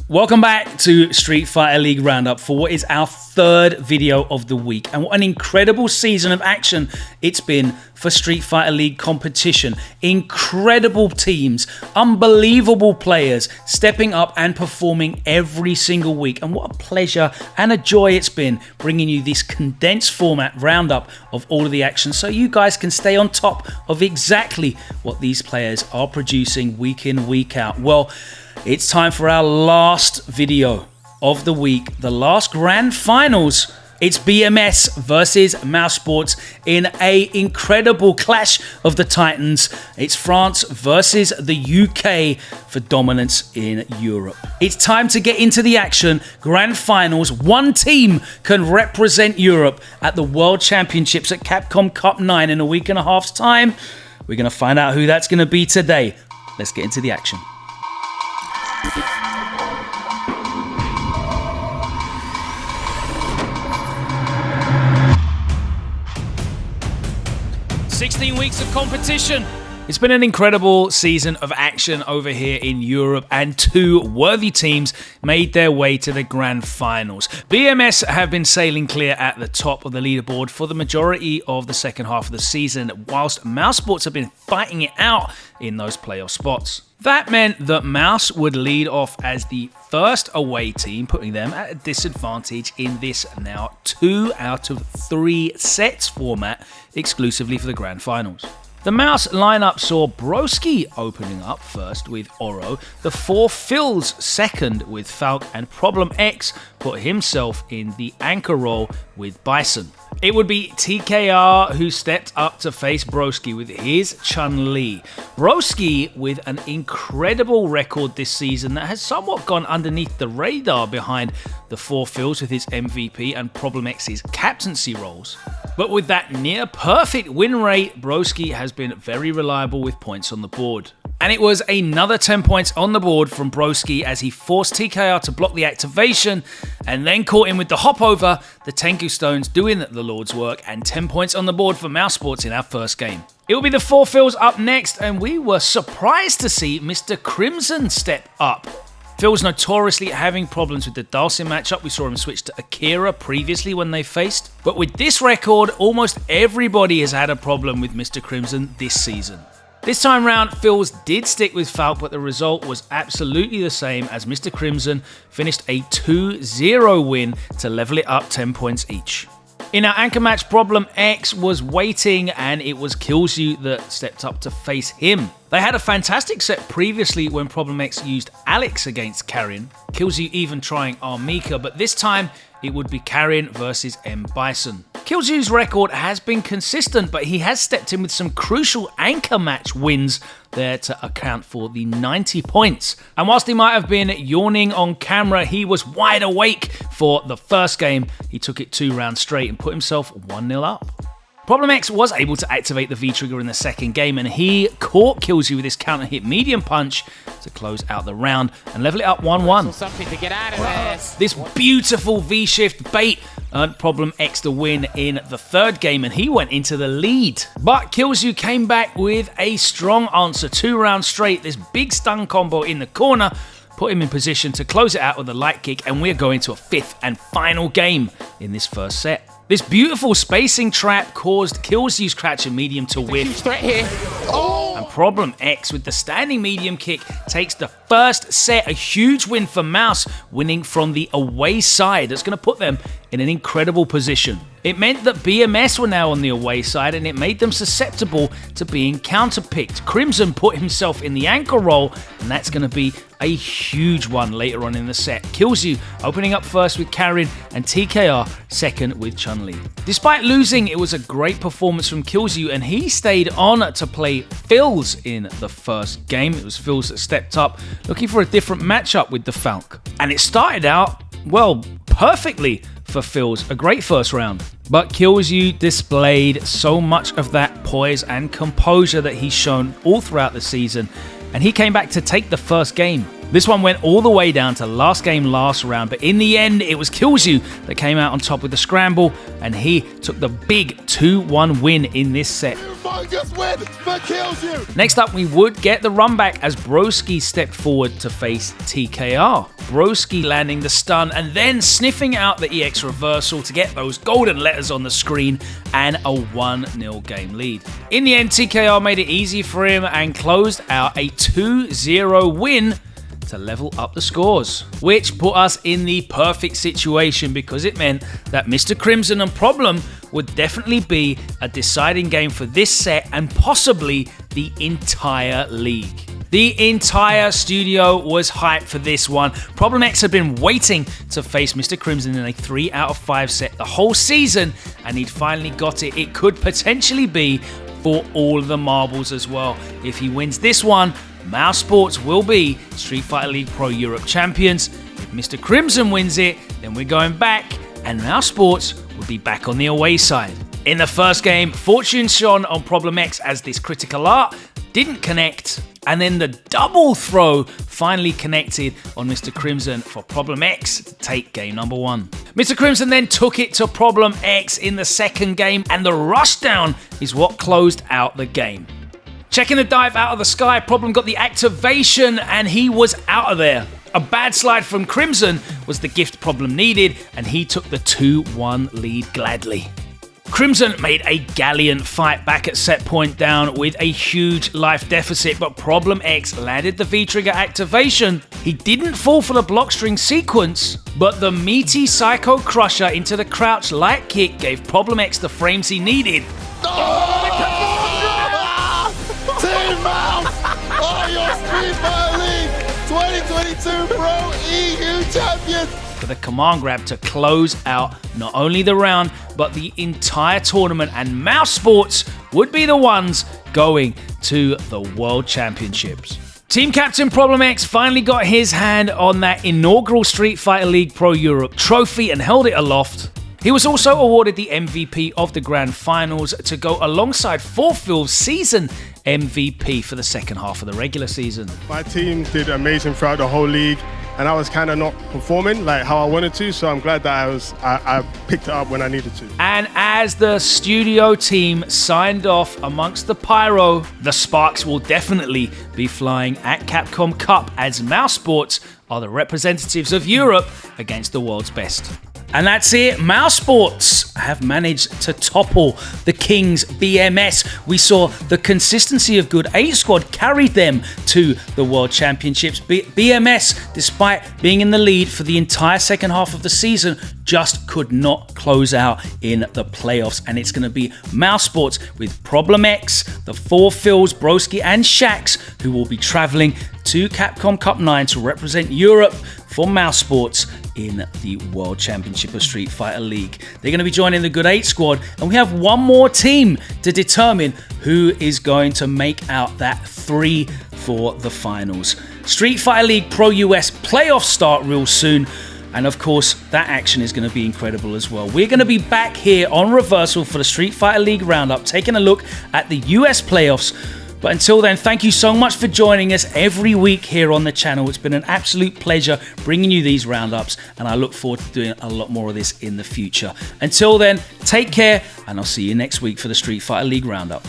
Welcome back to Street Fighter League Roundup for what is our third video of the week. And what an incredible season of action it's been for Street Fighter League competition. Incredible teams, unbelievable players stepping up and performing every single week. And what a pleasure and a joy it's been bringing you this condensed format roundup of all of the action so you guys can stay on top of exactly what these players are producing week in, week out. Well, it's time for our last video of the week, the last grand finals. It's BMS versus Mousesports in an incredible clash of the titans. It's France versus the UK for dominance in Europe. It's time to get into the action. Grand finals. One team can represent Europe at the World Championships at Capcom Cup 9 in a week and a half's time. We're going to find out who that's going to be today. Let's get into the action. 16 weeks of competition. It's been an incredible season of action over here in Europe, and two worthy teams made their way to the grand finals. BMS have been sailing clear at the top of the leaderboard for the majority of the second half of the season, whilst Mousesports have been fighting it out in those playoff spots. That meant that Mouse would lead off as the first away team, putting them at a disadvantage in this now 2 out of 3 sets format exclusively for the grand finals. The Mouse lineup saw Broski opening up first with Oro, the 4 Phils second with Falk, and Problem X put himself in the anchor role with Bison. It would be TKR who stepped up to face Broski with his Chun-Li. Broski with an incredible record this season that has somewhat gone underneath the radar behind the 4 Phils with his MVP and Problem X's captaincy roles. But with that near perfect win rate, Broski has been very reliable with points on the board. And it was another 10 points on the board from Broski as he forced TKR to block the activation and then caught him with the hop over, the Tenku Stones doing the Lord's work, and 10 points on the board for Mousesports in our first game. It will be the 4 Phils up next, and we were surprised to see Mr. Crimson step up. Phil's notoriously having problems with the Dalsim matchup. We saw him switch to Akira previously when they faced. But with this record, almost everybody has had a problem with Mr. Crimson this season. This time round, Phil's did stick with Falk, but the result was absolutely the same as Mr. Crimson finished a 2-0 win to level it up 10 points each. In our anchor match, Problem X was waiting, and it was Killzoo that stepped up to face him. They had a fantastic set previously when Problem X used Alex against Karin, Killzoo even trying Armika, but this time it would be Karin versus M. Bison. Killzoo's record has been consistent, but he has stepped in with some crucial anchor match wins there to account for the 90 points. And whilst he might have been yawning on camera, he was wide awake for the first game. He took it 2 rounds straight and put himself 1-0 up. Problem X was able to activate the V-trigger in the second game, and he caught Killzoo with his counter hit medium punch to close out the round and level it up 1-1. Something to get out of this. This beautiful V-shift bait earned Problem X the win in the third game, and he went into the lead. But Killzoo came back with a strong answer, 2 rounds straight. This big stun combo in the corner put him in position to close it out with a light kick, and we're going to a 5th and final game in this first set. This beautiful spacing trap caused Killzoo's crouch and medium to win. Threat here. Oh! And Problem X with the standing medium kick takes the first set, a huge win for Mouse, winning from the away side. That's going to put them in an incredible position. It meant that BMS were now on the away side, and it made them susceptible to being counterpicked. Crimson put himself in the anchor role, and that's going to be a huge one later on in the set. Killzoo opening up first with Karin, and TKR second with Chun-Li. Despite losing, it was a great performance from Killzoo, and he stayed on to play Phils in the first game. It was Phils that stepped up, looking for a different matchup with the Falk. And it started out, well, perfectly for Phils, a great first round. But Killzoo displayed so much of that poise and composure that he's shown all throughout the season, and he came back to take the first game. This one went all the way down to last game, last round, but in the end, it was Killzoo that came out on top with the scramble, and he took the big 2-1 win in this set. Next up, we would get the run back as Broski stepped forward to face TKR. Broski landing the stun and then sniffing out the EX reversal to get those golden letters on the screen and a 1-0 game lead. In the end, TKR made it easy for him and closed out a 2-0 win to level up the scores, which put us in the perfect situation because it meant that Mr. Crimson and Problem would definitely be a deciding game for this set and possibly the entire league. The entire studio was hyped for this one. Problem X had been waiting to face Mr. Crimson in a 3 out of 5 set the whole season, and he'd finally got it. It could potentially be for all the marbles as well. If he wins this one, Mouse Sports will be Street Fighter League Pro Europe champions. If Mr. Crimson wins it, then we're going back, and Mouse Sports will be back on the away side. In the first game, fortune shone on Problem X as this critical art didn't connect, and then the double throw finally connected on Mr. Crimson for Problem X to take game number 1. Mr. Crimson then took it to Problem X in the second game, and the rushdown is what closed out the game. Checking the dive out of the sky, Problem got the activation and he was out of there. A bad slide from Crimson was the gift Problem needed, and he took the 2-1 lead gladly. Crimson made a gallant fight back at set point down with a huge life deficit, but Problem X landed the V-trigger activation. He didn't fall for the block string sequence, but the meaty Psycho Crusher into the crouch light kick gave Problem X the frames he needed. Team Mouse are your Street Fighter League 2022 Pro EU champions! For the command grab to close out not only the round, but the entire tournament, and Mouse Sports would be the ones going to the World Championships. Team Captain Problem X finally got his hand on that inaugural Street Fighter League Pro Europe trophy and held it aloft. He was also awarded the MVP of the Grand Finals to go alongside Forfeil's season MVP for the second half of the regular season. My team did amazing throughout the whole league, and I was kind of not performing like how I wanted to, so I'm glad that I picked it up when I needed to. And as the studio team signed off amongst the pyro, the sparks will definitely be flying at Capcom Cup as Mouse Sports are the representatives of Europe against the world's best. And that's it. Mouse Sports have managed to topple the Kings BMS. We saw the consistency of Good 8 Squad carried them to the World Championships. BMS, despite being in the lead for the entire second half of the season, just could not close out in the playoffs. And it's going to be Mouse Sports with Problem X, the Forfeils, Broski, and Shax, who will be traveling to Capcom Cup 9 to represent Europe for Mouse Sports in the World Championship of Street Fighter League. They're going to be joining the Good 8 Squad, and we have one more team to determine who is going to make out that 3 for the finals. Street Fighter League Pro US playoffs start real soon, and of course that action is going to be incredible as well. We're going to be back here on Reversal for the Street Fighter League Roundup, taking a look at the US playoffs. But until then, thank you so much for joining us every week here on the channel. It's been an absolute pleasure bringing you these roundups, and I look forward to doing a lot more of this in the future. Until then, take care, and I'll see you next week for the Street Fighter League Roundup.